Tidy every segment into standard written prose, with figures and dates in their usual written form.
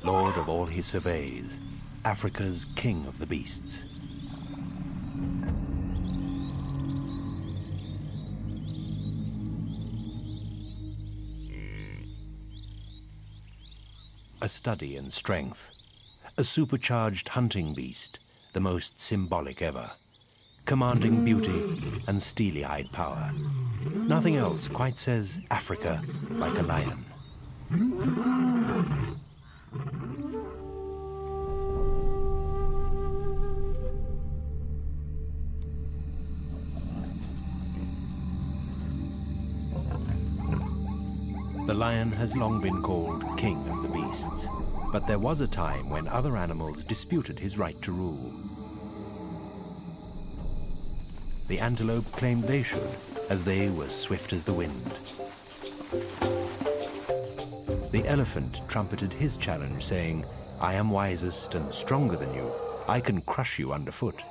Lord of all he surveys, Africa's king of the beasts. A study in strength, a supercharged hunting beast, the most symbolic ever, commanding beauty and steely-eyed power. Nothing else quite says Africa like a lion. The lion has long been called king of the beasts, but there was a time when other animals disputed his right to rule. The antelope claimed they should, as they were swift as the wind. The elephant trumpeted his challenge, saying, "I am wisest and stronger than you. I can crush you underfoot."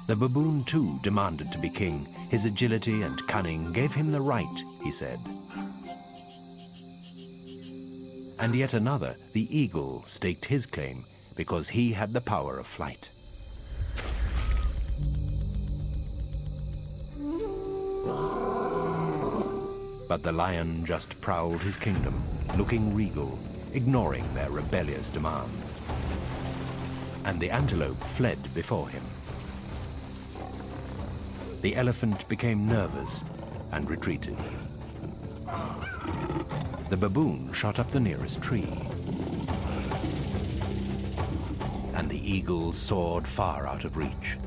The baboon too demanded to be king. His agility and cunning gave him the right, he said. And yet another, the eagle, staked his claim because he had the power of flight. But the lion just prowled his kingdom, looking regal, ignoring their rebellious demand. And the antelope fled before him. The elephant became nervous and retreated. The baboon shot up the nearest tree. And the eagle soared far out of reach.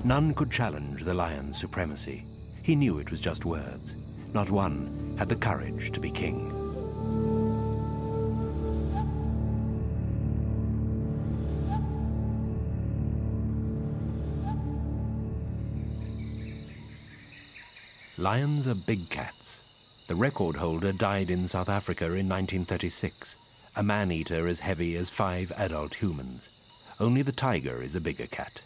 None could challenge the lion's supremacy. He knew it was just words. Not one had the courage to be king. Lions are big cats. The record holder died in South Africa in 1936, a man-eater as heavy as 5 adult humans. Only the tiger is a bigger cat.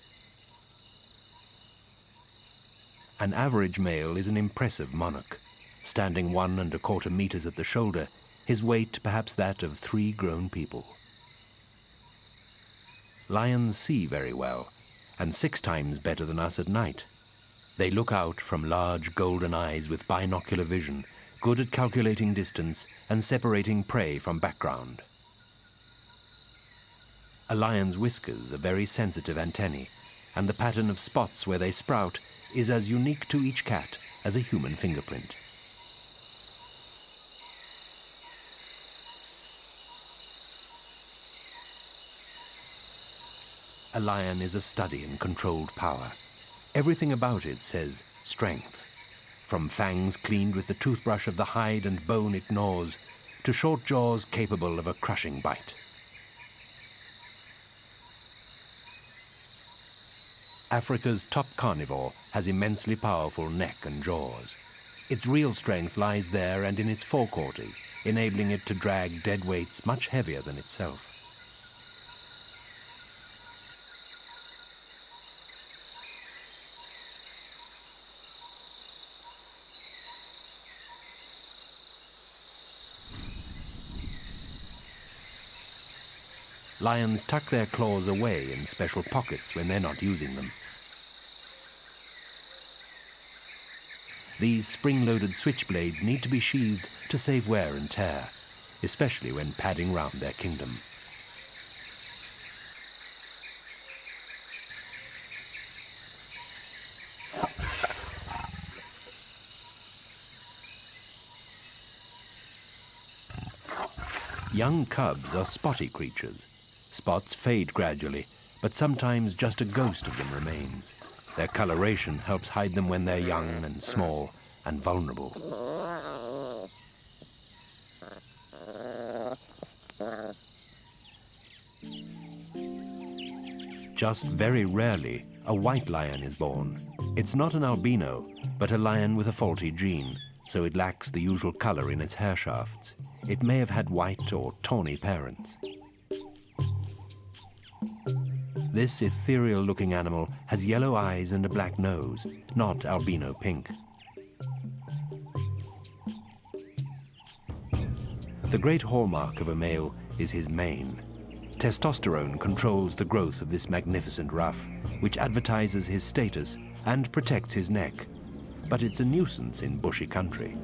An average male is an impressive monarch, standing 1¼ meters at the shoulder, his weight perhaps that of 3 grown people. Lions see very well, and 6 times better than us at night. They look out from large golden eyes with binocular vision, good at calculating distance and separating prey from background. A lion's whiskers are very sensitive antennae, and the pattern of spots where they sprout is as unique to each cat as a human fingerprint. A lion is a study in controlled power. Everything about it says strength. From fangs cleaned with the toothbrush of the hide and bone it gnaws, to short jaws capable of a crushing bite. Africa's top carnivore has immensely powerful neck and jaws. Its real strength lies there and in its forequarters, enabling it to drag dead weights much heavier than itself. Lions tuck their claws away in special pockets when they're not using them. These spring-loaded switchblades need to be sheathed to save wear and tear, especially when padding round their kingdom. Young cubs are spotty creatures. Spots fade gradually, but sometimes just a ghost of them remains. Their coloration helps hide them when they're young and small and vulnerable. Just very rarely, a white lion is born. It's not an albino, but a lion with a faulty gene, so it lacks the usual color in its hair shafts. it may have had white or tawny parents. This ethereal-looking animal has yellow eyes and a black nose, not albino pink. The great hallmark of a male is his mane. Testosterone controls the growth of this magnificent ruff, which advertises his status and protects his neck. But it's a nuisance in bushy country.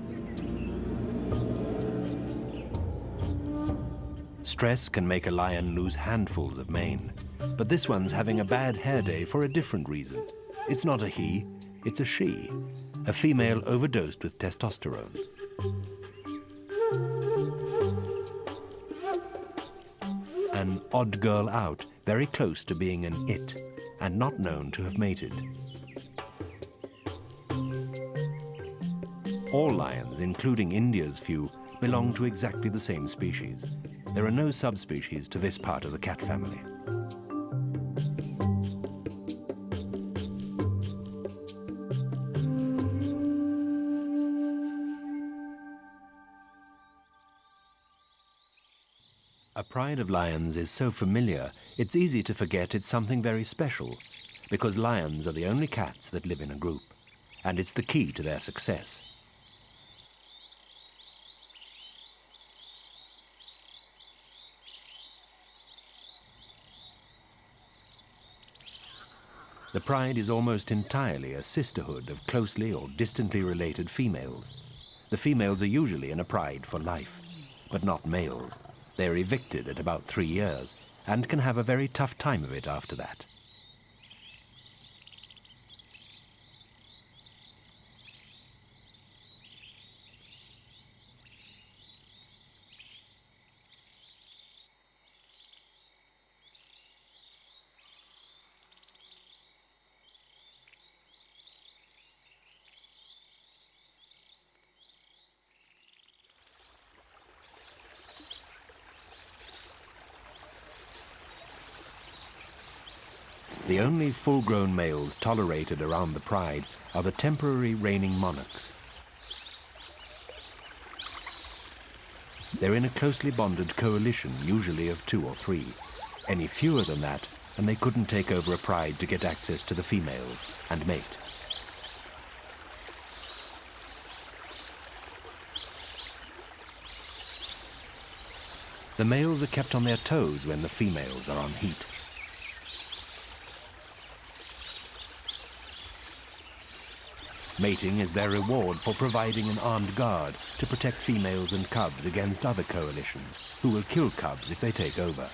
Stress can make a lion lose handfuls of mane, but this one's having a bad hair day for a different reason. It's not a he, it's a she, a female overdosed with testosterone. An odd girl out, very close to being an it, and not known to have mated. All lions, including India's few, belong to exactly the same species. There are no subspecies to this part of the cat family. A pride of lions is so familiar, it's easy to forget it's something very special, because lions are the only cats that live in a group, and it's the key to their success. The pride is almost entirely a sisterhood of closely or distantly related females. The females are usually in a pride for life, but not males. They're evicted at about 3 years and can have a very tough time of it after that. The only full-grown males tolerated around the pride are the temporary reigning monarchs. They're in a closely bonded coalition, usually of 2 or 3. Any fewer than that, and they couldn't take over a pride to get access to the females and mate. The males are kept on their toes when the females are on heat. Mating is their reward for providing an armed guard to protect females and cubs against other coalitions, who will kill cubs if they take over.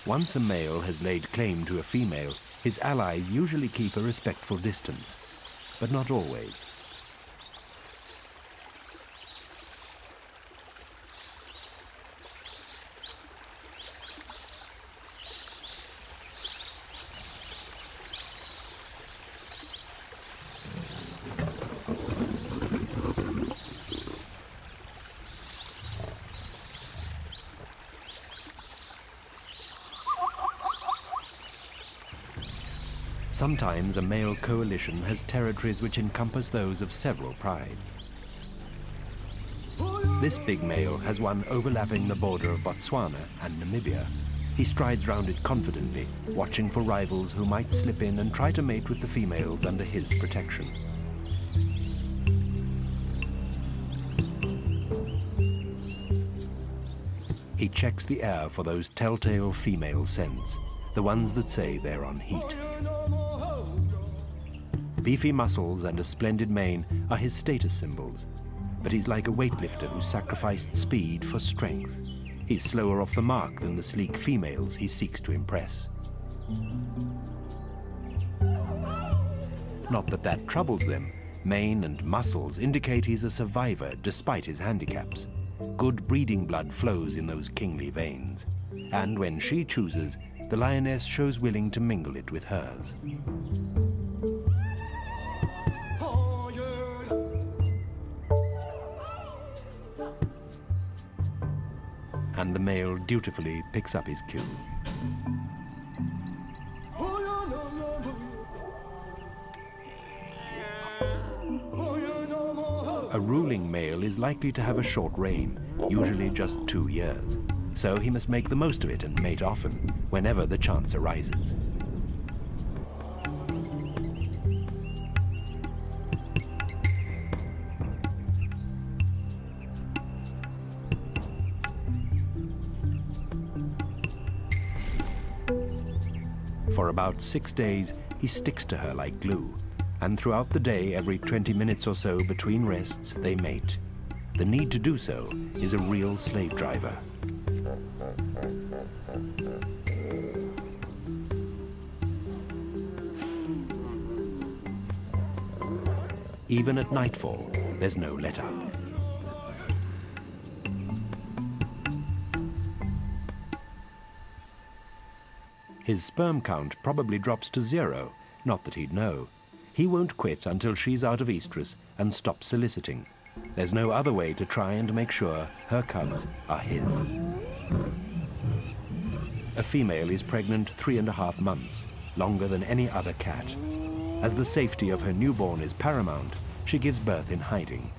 Once a male has laid claim to a female, his allies usually keep a respectful distance, but not always. Sometimes a male coalition has territories which encompass those of several prides. This big male has one overlapping the border of Botswana and Namibia. He strides round it confidently, watching for rivals who might slip in and try to mate with the females under his protection. He checks the air for those telltale female scents, the ones that say they're on heat. Beefy muscles and a splendid mane are his status symbols, but he's like a weightlifter who sacrificed speed for strength. He's slower off the mark than the sleek females he seeks to impress. Not that that troubles them. Mane and muscles indicate he's a survivor despite his handicaps. Good breeding blood flows in those kingly veins. And when she chooses, the lioness shows willing to mingle it with hers. And the male dutifully picks up his cue. A ruling male is likely to have a short reign, usually just 2 years. So he must make the most of it and mate often, whenever the chance arises. For about 6 days, he sticks to her like glue, and throughout the day, every 20 minutes or so between rests, they mate. The need to do so is a real slave driver. Even at nightfall, there's no let-up. His sperm count probably drops to 0, not that he'd know. He won't quit until she's out of estrus and stops soliciting. There's no other way to try and make sure her cubs are his. A female is pregnant 3.5 months, longer than any other cat. As the safety of her newborn is paramount, she gives birth in hiding.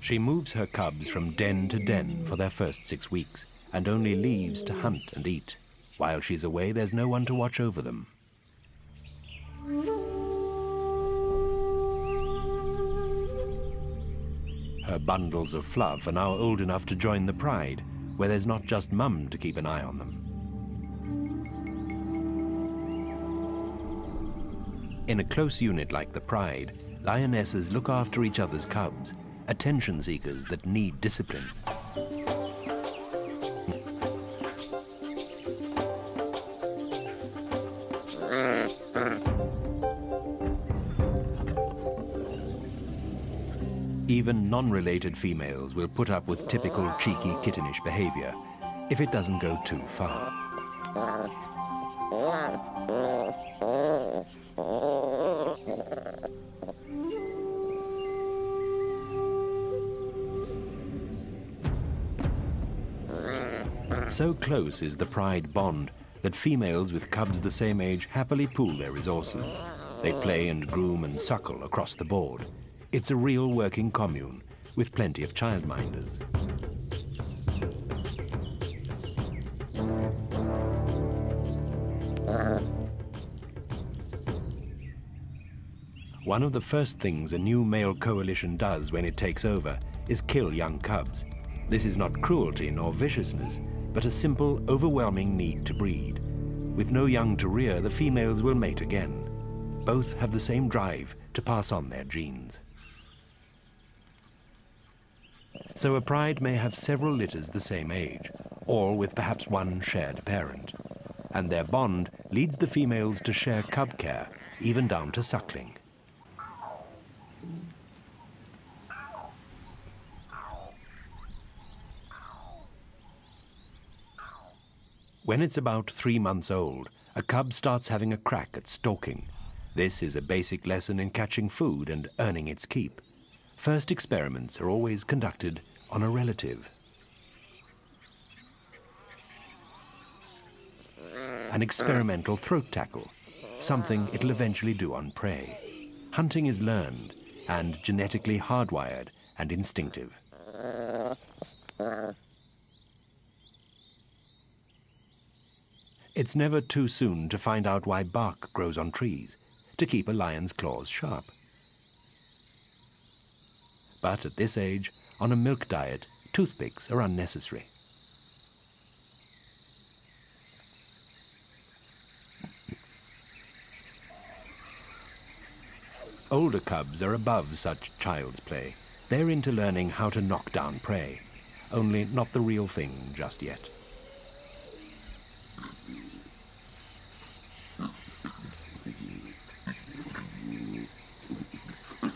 She moves her cubs from den to den for their first 6 weeks, and only leaves to hunt and eat. While she's away, there's no one to watch over them. Her bundles of fluff are now old enough to join the pride, where there's not just mum to keep an eye on them. In a close unit like the pride, lionesses look after each other's cubs, attention seekers that need discipline. Even non-related females will put up with typical cheeky, kittenish behavior if it doesn't go too far. So close is the pride bond that females with cubs the same age happily pool their resources. They play and groom and suckle across the board. It's a real working commune with plenty of childminders. One of the first things a new male coalition does when it takes over is kill young cubs. This is not cruelty nor viciousness, but a simple, overwhelming need to breed. With no young to rear, the females will mate again. Both have the same drive to pass on their genes. So a pride may have several litters the same age, all with perhaps one shared parent. And their bond leads the females to share cub care, even down to suckling. When it's about 3 months old, a cub starts having a crack at stalking. This is a basic lesson in catching food and earning its keep. First experiments are always conducted on a relative. An experimental throat tackle, something it'll eventually do on prey. Hunting is learned and genetically hardwired and instinctive. It's never too soon to find out why bark grows on trees, to keep a lion's claws sharp. But at this age, on a milk diet, toothpicks are unnecessary. Older cubs are above such child's play. They're into learning how to knock down prey, only not the real thing just yet.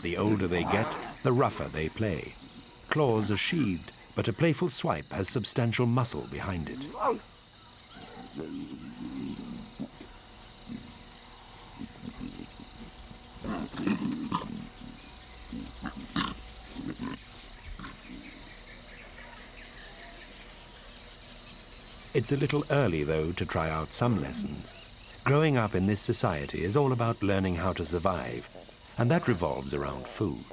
The older they get, the rougher they play. Claws are sheathed, but a playful swipe has substantial muscle behind it. It's a little early, though, to try out some lessons. Growing up in this society is all about learning how to survive, and that revolves around food.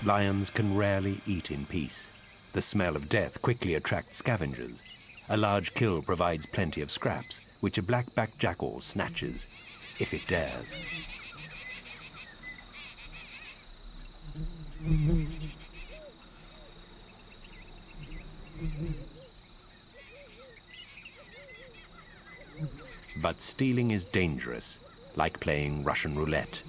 Lions can rarely eat in peace. The smell of death quickly attracts scavengers. A large kill provides plenty of scraps, which a black-backed jackal snatches, if it dares. But stealing is dangerous, like playing Russian roulette.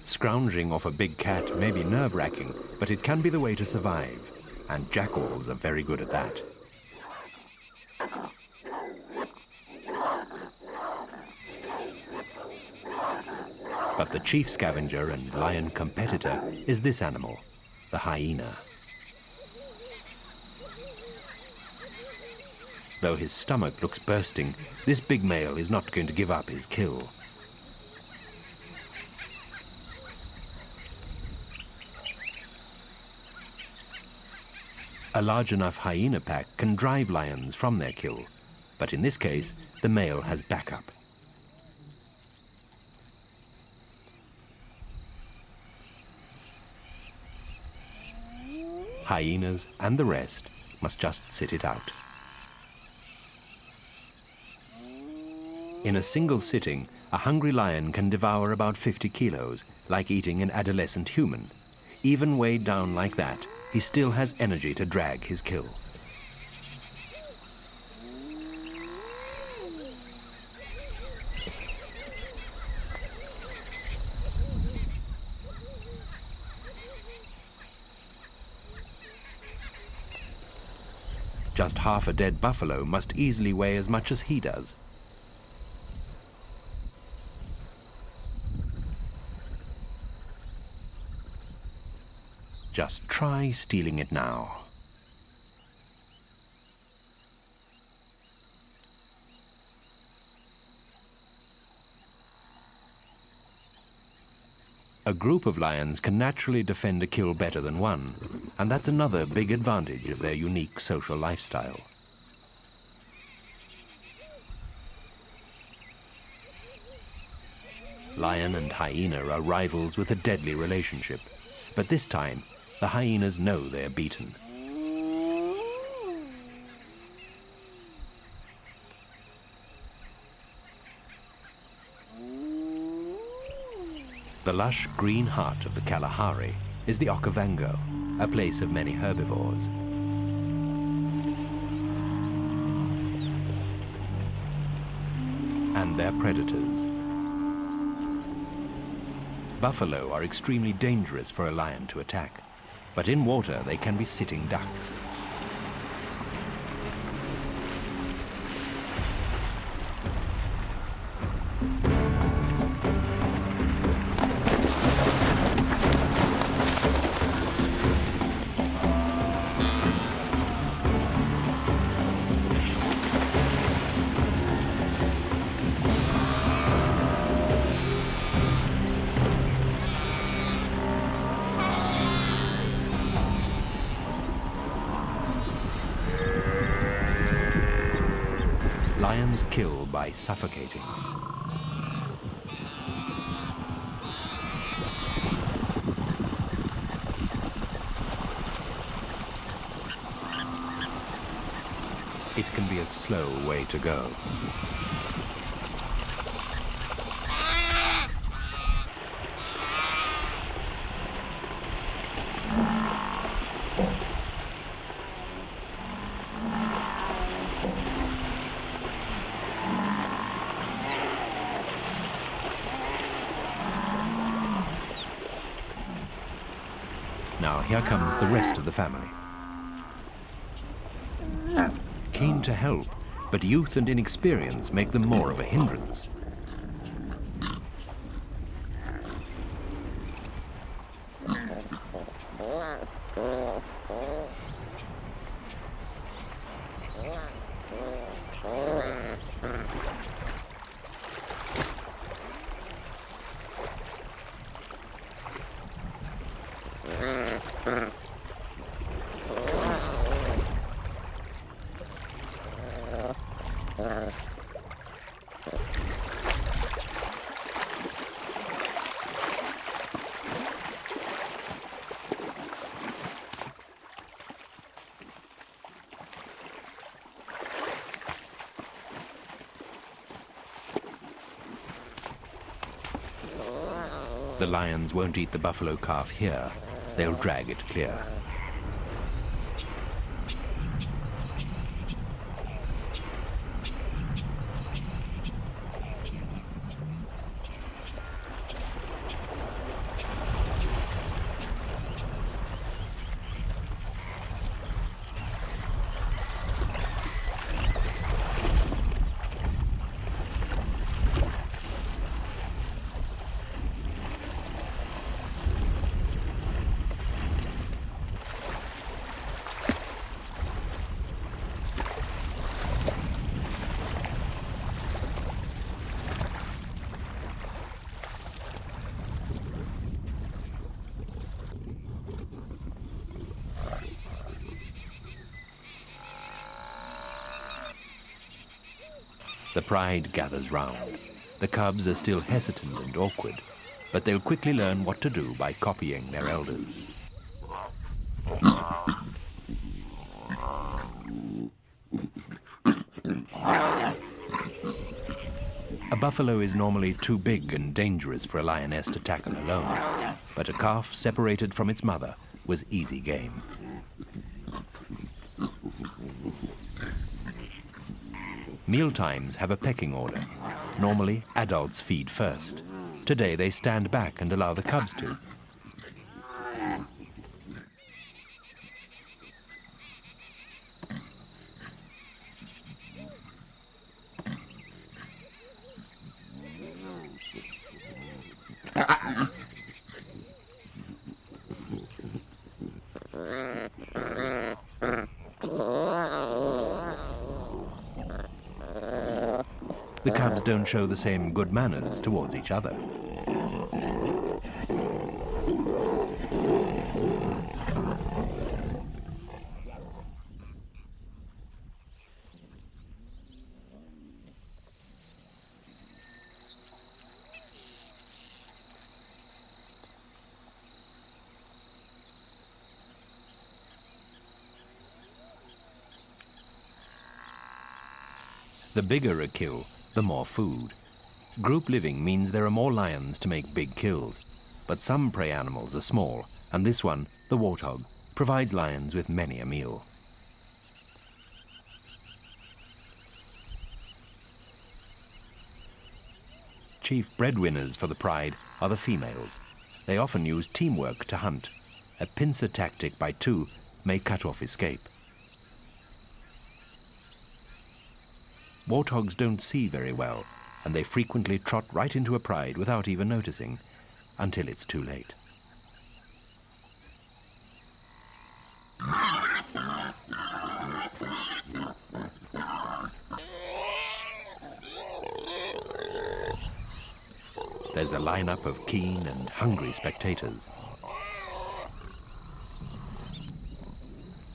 Scrounging off a big cat may be nerve-wracking, but it can be the way to survive, and jackals are very good at that. But the chief scavenger and lion competitor is this animal, the hyena. Though his stomach looks bursting, this big male is not going to give up his kill. A large enough hyena pack can drive lions from their kill, but in this case, the male has backup. Hyenas and the rest must just sit it out. In a single sitting, a hungry lion can devour about 50 kilos, like eating an adolescent human. Even weighed down like that, he still has energy to drag his kill. Just half a dead buffalo must easily weigh as much as he does. Just try stealing it now. A group of lions can naturally defend a kill better than one, and that's another big advantage of their unique social lifestyle. Lion and hyena are rivals with a deadly relationship, but this time, the hyenas know they're beaten. The lush green heart of the Kalahari is the Okavango, a place of many herbivores. And their predators. Buffalo are extremely dangerous for a lion to attack, but in water they can be sitting ducks. Lions kill by suffocating. It can be a slow way to go. Now here comes the rest of the family. keen to help, but youth and inexperience make them more of a hindrance. The lions won't eat the buffalo calf here. They'll drag it clear. The pride gathers round. The cubs are still hesitant and awkward, but they'll quickly learn what to do by copying their elders. A buffalo is normally too big and dangerous for a lioness to tackle alone, but a calf separated from its mother was easy game. Mealtimes have a pecking order. Normally, adults feed first. Today, they stand back and allow the cubs to. The cubs don't show the same good manners towards each other. The bigger a kill, the more food. Group living means there are more lions to make big kills, but some prey animals are small, and this one, the warthog, provides lions with many a meal. Chief breadwinners for the pride are the females. They often use teamwork to hunt. A pincer tactic by two may cut off escape. Warthogs don't see very well, and they frequently trot right into a pride without even noticing, until it's too late. There's a lineup of keen and hungry spectators.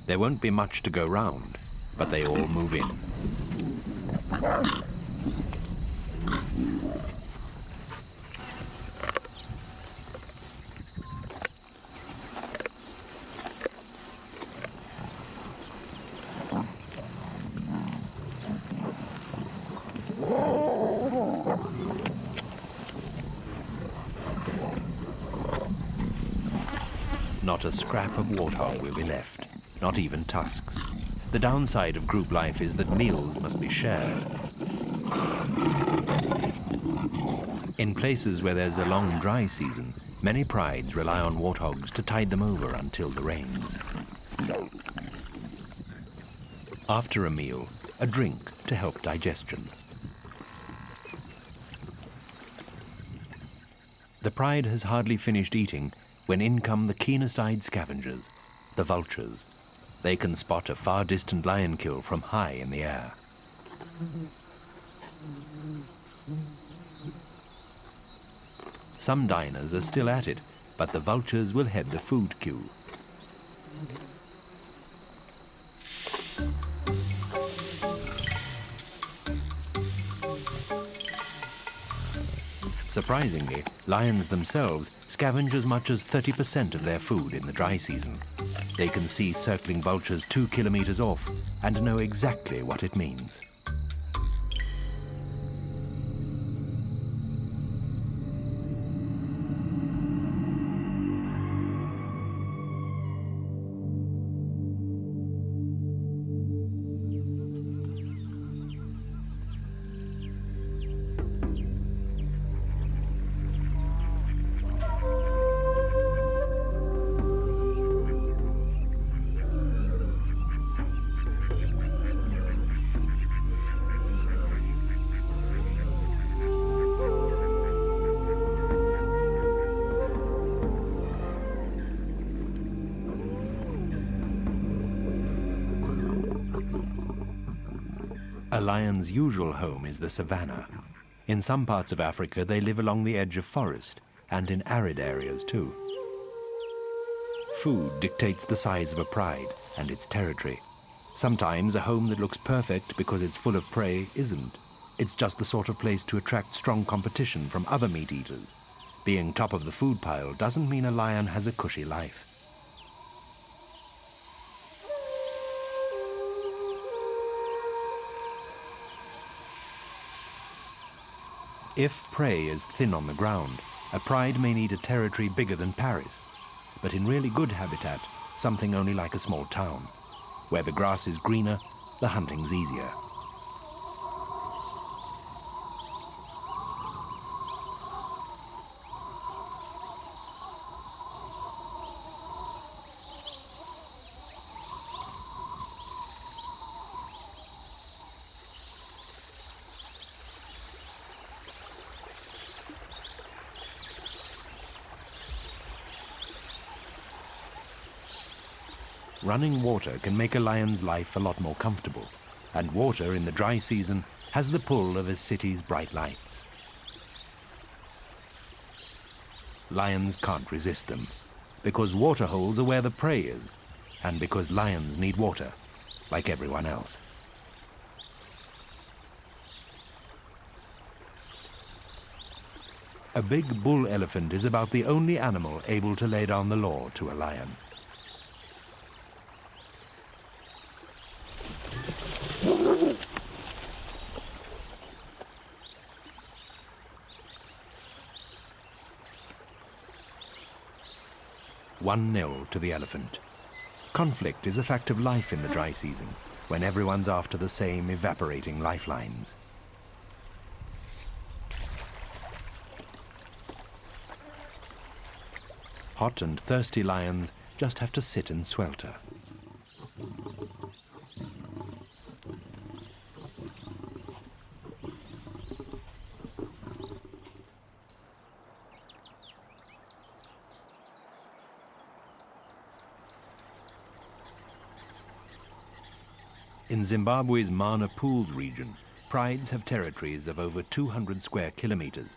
There won't be much to go round, but they all move in. Not a scrap of warthog will be left, not even tusks. The downside of group life is that meals must be shared. In places where there's a long dry season, many prides rely on warthogs to tide them over until the rains. After a meal, a drink to help digestion. The pride has hardly finished eating when in come the keenest-eyed scavengers, the vultures. They can spot a far-distant lion kill from high in the air. Some diners are still at it, but the vultures will head the food queue. Surprisingly, lions themselves scavenge as much as 30% of their food in the dry season. They can see circling vultures 2 kilometers off and know exactly what it means. A lion's usual home is the savanna. In some parts of Africa, they live along the edge of forest, and in arid areas too. Food dictates the size of a pride and its territory. Sometimes a home that looks perfect because it's full of prey isn't. It's just the sort of place to attract strong competition from other meat eaters. Being top of the food pile doesn't mean a lion has a cushy life. If prey is thin on the ground, a pride may need a territory bigger than Paris. But in really good habitat, something only like a small town. Where the grass is greener, the hunting's easier. Running water can make a lion's life a lot more comfortable, and water in the dry season has the pull of a city's bright lights. Lions can't resist them, because water holes are where the prey is, and because lions need water, like everyone else. A big bull elephant is about the only animal able to lay down the law to a lion. "1-0 to the elephant. Conflict is a fact of life in the dry season, when everyone's after the same evaporating lifelines. Hot and thirsty lions just have to sit and swelter. In Zimbabwe's Mana Pools region, prides have territories of over 200 square kilometers.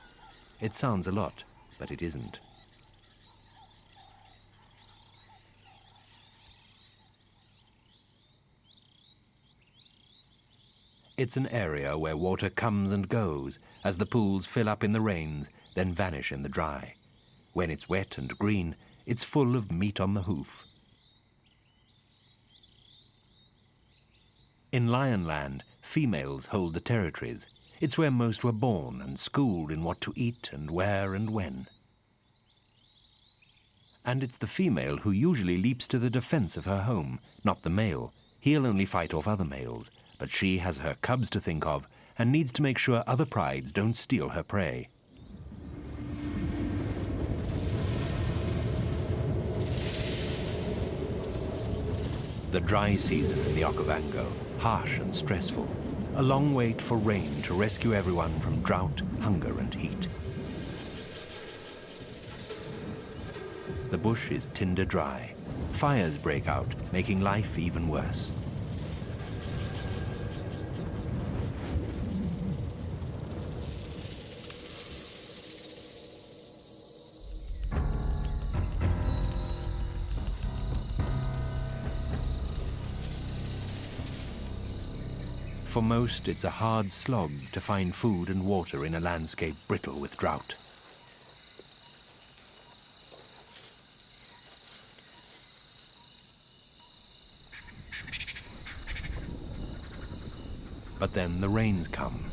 It sounds a lot, but it isn't. It's an area where water comes and goes as the pools fill up in the rains, then vanish in the dry. When it's wet and green, it's full of meat on the hoof. In Lionland, females hold the territories. It's where most were born and schooled in what to eat and where and when. And it's the female who usually leaps to the defense of her home, not the male. He'll only fight off other males, but she has her cubs to think of and needs to make sure other prides don't steal her prey. The dry season in the Okavango, harsh and stressful. A long wait for rain to rescue everyone from drought, hunger, and heat. The bush is tinder dry. Fires break out, making life even worse. For most, it's a hard slog to find food and water in a landscape brittle with drought. But then the rains come.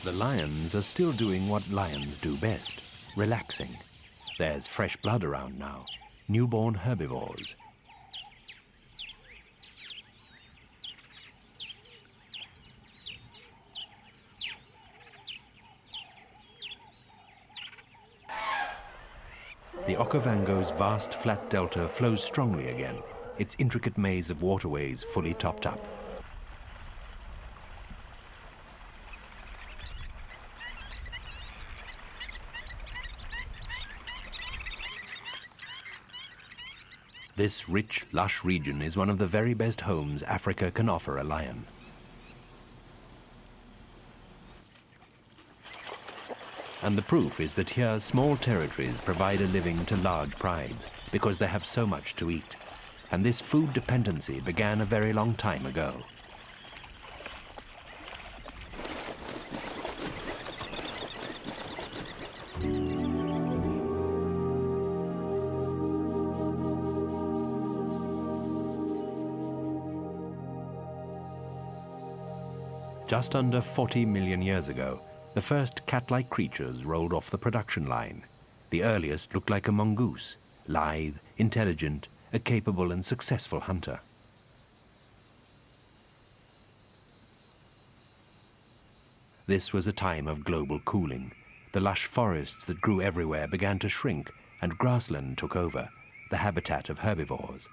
The lions are still doing what lions do best, relaxing. There's fresh blood around now, newborn herbivores. The Okavango's vast flat delta flows strongly again, its intricate maze of waterways fully topped up. This rich, lush region is one of the very best homes Africa can offer a lion. And the proof is that here small territories provide a living to large prides because they have so much to eat. And this food dependency began a very long time ago. Just under 40 million years ago, the first cat-like creatures rolled off the production line. The earliest looked like a mongoose, lithe, intelligent, a capable and successful hunter. This was a time of global cooling. The lush forests that grew everywhere began to shrink, and grassland took over, the habitat of herbivores.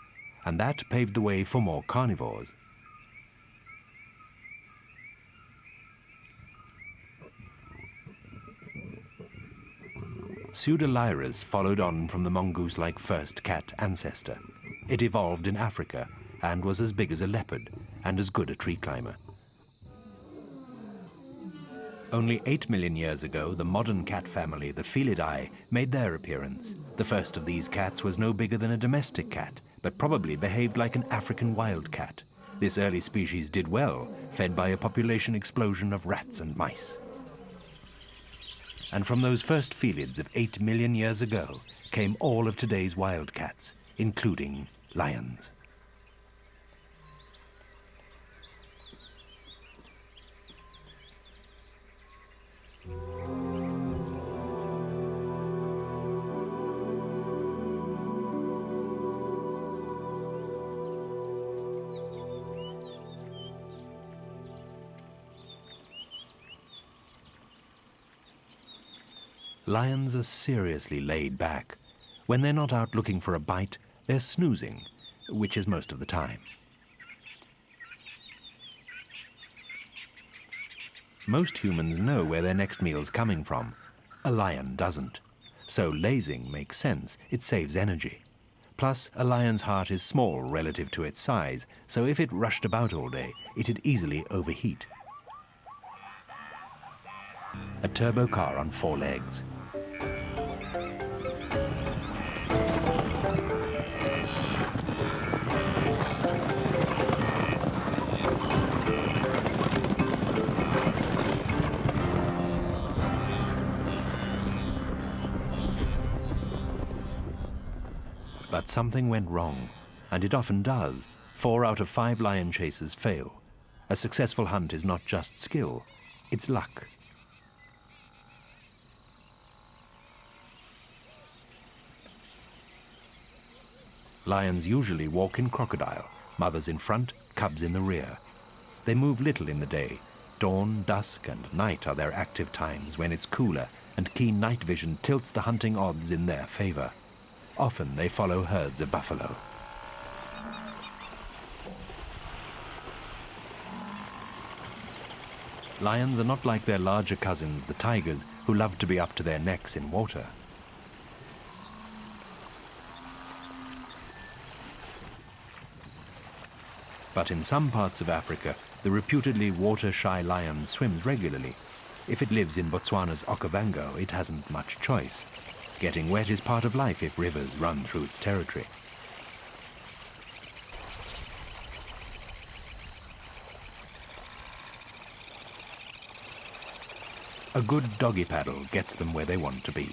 And that paved the way for more carnivores. Pseudolyrus followed on from the mongoose-like first cat ancestor. It evolved in Africa and was as big as a leopard and as good a tree climber. Only 8 million years ago, the modern cat family, the Felidae, made their appearance. The first of these cats was no bigger than a domestic cat, but probably behaved like an African wildcat. This early species did well, fed by a population explosion of rats and mice. And from those first felids of 8 million years ago came all of today's wildcats, including lions. Lions are seriously laid back. When they're not out looking for a bite, they're snoozing, which is most of the time. Most humans know where their next meal's coming from. A lion doesn't. So lazing makes sense. It saves energy. Plus, a lion's heart is small relative to its size, so if it rushed about all day, it'd easily overheat. A turbo car on 4 legs. But something went wrong. and it often does. 4 out of 5 lion chasers fail. A successful hunt is not just skill, it's luck. Lions usually walk in crocodile, mothers in front, cubs in the rear. They move little in the day. Dawn, dusk, and night are their active times when it's cooler, and keen night vision tilts the hunting odds in their favor. Often they follow herds of buffalo. Lions are not like their larger cousins, the tigers, who love to be up to their necks in water. But in some parts of Africa, the reputedly water-shy lion swims regularly. If it lives in Botswana's Okavango, it hasn't much choice. Getting wet is part of life if rivers run through its territory. A good doggy paddle gets them where they want to be.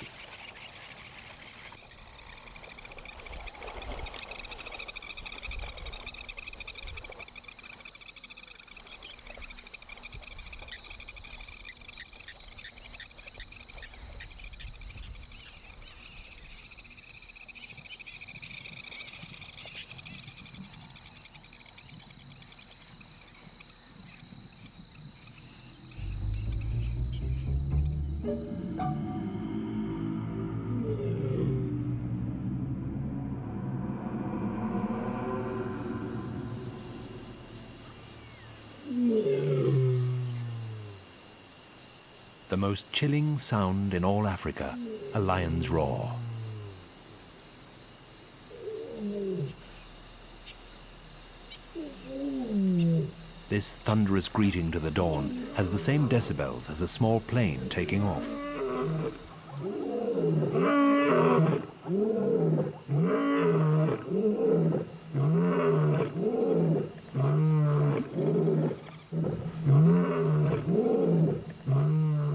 The most chilling sound in all Africa, a lion's roar. This thunderous greeting to the dawn has the same decibels as a small plane taking off.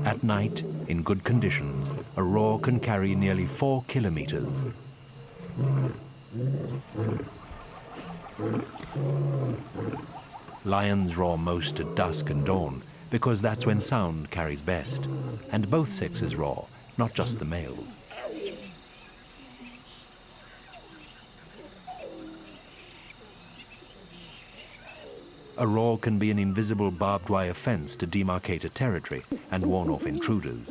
At night, in good conditions, a roar can carry nearly 4 kilometers. Lions roar most at dusk and dawn because that's when sound carries best. And both sexes roar, not just the males. A roar can be an invisible barbed wire fence to demarcate a territory and warn off intruders.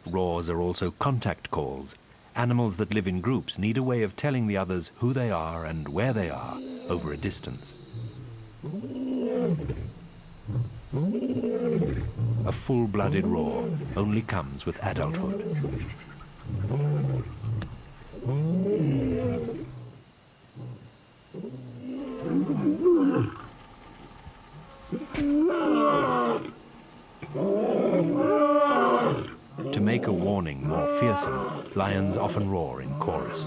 Roars are also contact calls. Animals that live in groups need a way of telling the others who they are and where they are over a distance. A full-blooded roar only comes with adulthood. To make a warning more fearsome, lions often roar in chorus.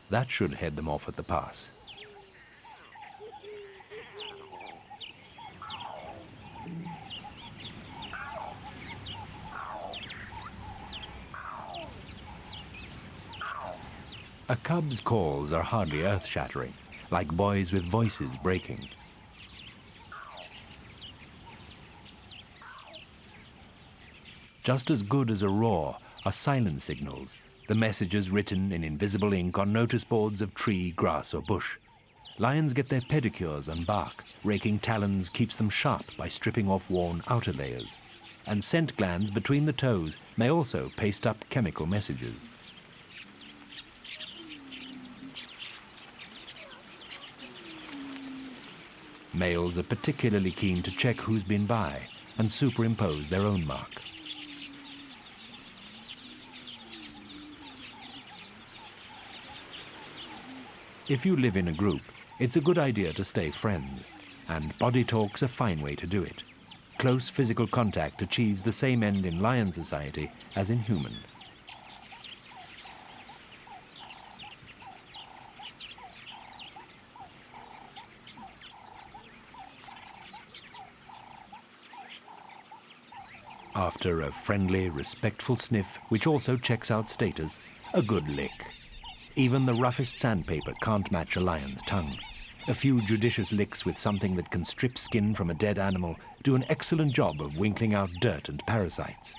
That should head them off at the pass. A cub's calls are hardly earth-shattering, like boys with voices breaking. Just as good as a roar are silent signals, the messages written in invisible ink on notice boards of tree, grass, or bush. Lions get their pedicures on bark. Raking talons keeps them sharp by stripping off worn outer layers. And scent glands between the toes may also paste up chemical messages. Males are particularly keen to check who's been by and superimpose their own mark. If you live in a group, It's a good idea to stay friends, and body talk's a fine way to do it. Close physical contact achieves the same end in lion society as in human. After a friendly, respectful sniff, which also checks out status, a good lick. Even the roughest sandpaper can't match a lion's tongue. A few judicious licks with something that can strip skin from a dead animal do an excellent job of winkling out dirt and parasites.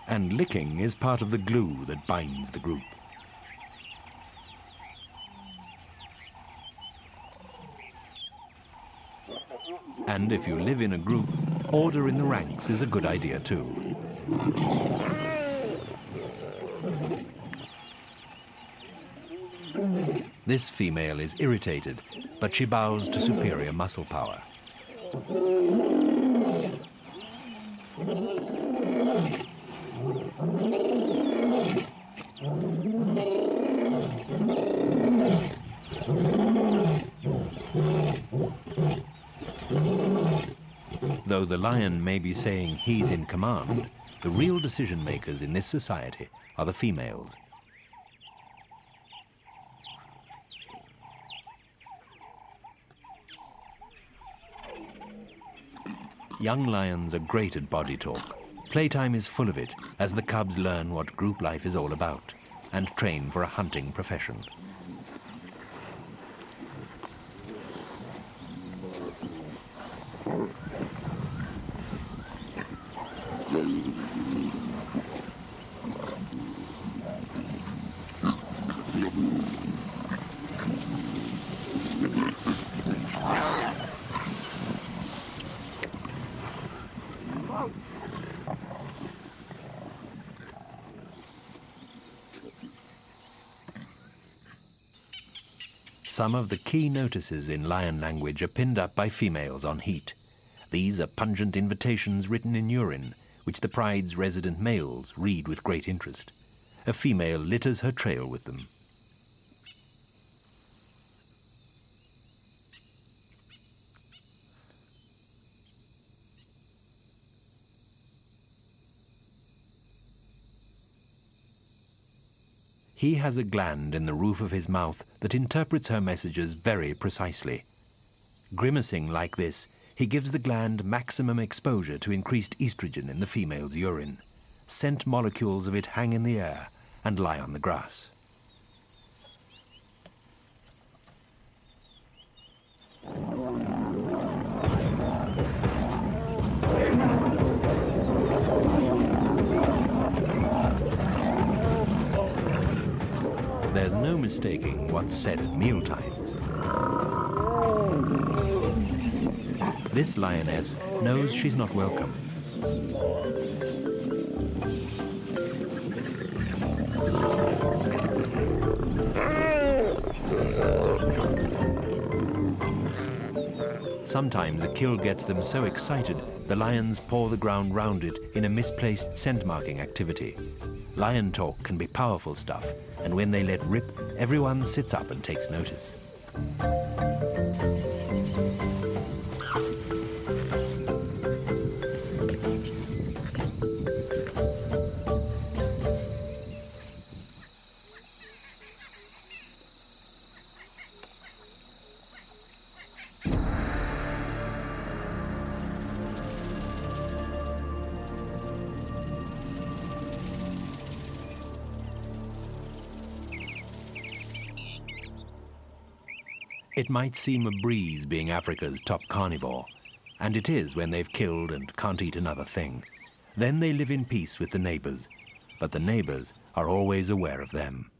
And licking is part of the glue that binds the group. And if you live in a group, order in the ranks is a good idea too. This female is irritated, but she bows to superior muscle power. Though the lion may be saying he's in command, the real decision makers in this society are the females. Young lions are great at body talk. Playtime is full of it as the cubs learn what group life is all about and train for a hunting profession. Some of the key notices in lion language are pinned up by females on heat. These are pungent invitations written in urine, which the pride's resident males read with great interest. A female litters her trail with them. He has a gland in the roof of his mouth that interprets her messages very precisely. Grimacing like this, he gives the gland maximum exposure to increased estrogen in the female's urine. Scent molecules of it hang in the air and lie on the grass. There's no mistaking what's said at mealtimes. This lioness knows she's not welcome. Sometimes a kill gets them so excited, the lions paw the ground round it in a misplaced scent marking activity. Lion talk can be powerful stuff, and when they let rip, everyone sits up and takes notice. It might seem a breeze being Africa's top carnivore, and it is when they've killed and can't eat another thing. Then they live in peace with the neighbors, but the neighbors are always aware of them.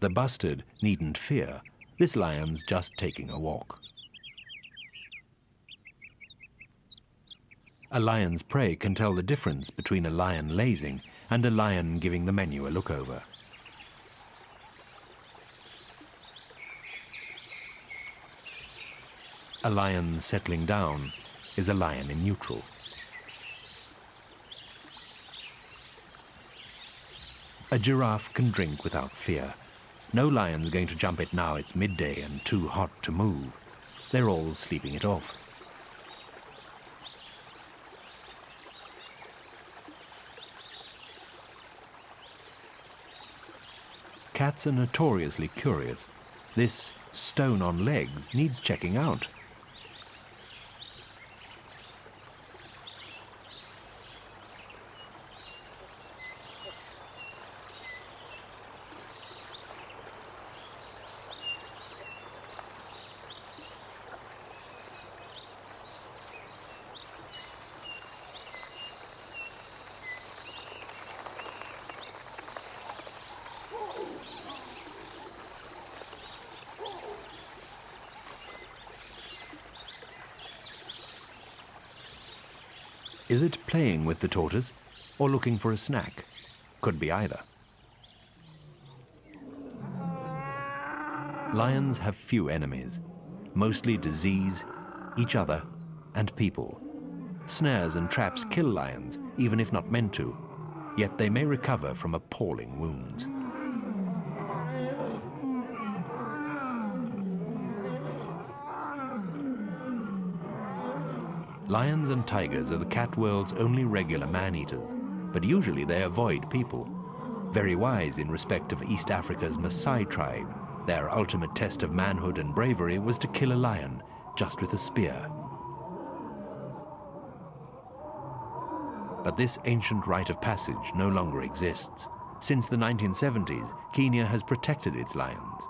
The bustard needn't fear, This lion's just taking a walk. A lion's prey can tell the difference between a lion lazing and a lion giving the menu a look over. A lion settling down is a lion in neutral. A giraffe can drink without fear. No lion's going to jump it now it's midday and too hot to move. They're all sleeping it off. Cats are notoriously curious. This stone on legs needs checking out. Is it playing with the tortoise or looking for a snack? Could be either. Lions have few enemies, mostly disease, each other, and people. Snares and traps kill lions, even if not meant to, yet they may recover from appalling wounds. Lions and tigers are the cat world's only regular man-eaters, but usually they avoid people. Very wise in respect of East Africa's Maasai tribe. Their ultimate test of manhood and bravery was to kill a lion, just with a spear. But this ancient rite of passage no longer exists. Since the 1970s, Kenya has protected its lions.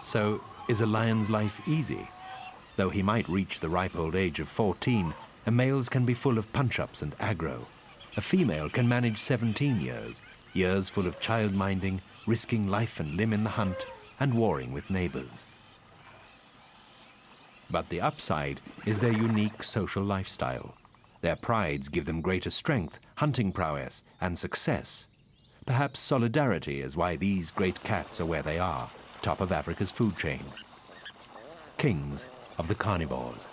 So, is a lion's life easy? Though he might reach the ripe old age of 14, a male's can be full of punch-ups and aggro. A female can manage 17 years, years full of child-minding, risking life and limb in the hunt, and warring with neighbors. But the upside is their unique social lifestyle. Their prides give them greater strength, hunting prowess, and success. Perhaps solidarity is why these great cats are where they are, top of Africa's food chain. Kings of the carnivores.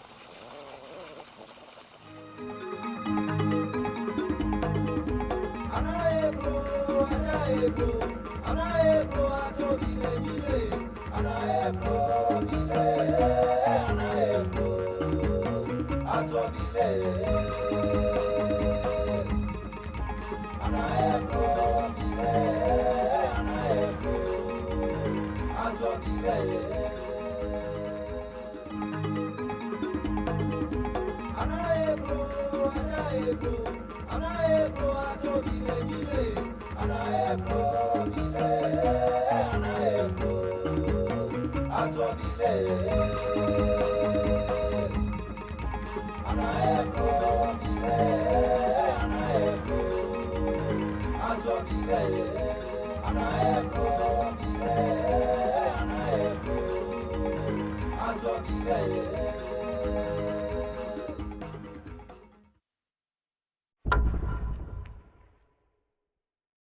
Azobile,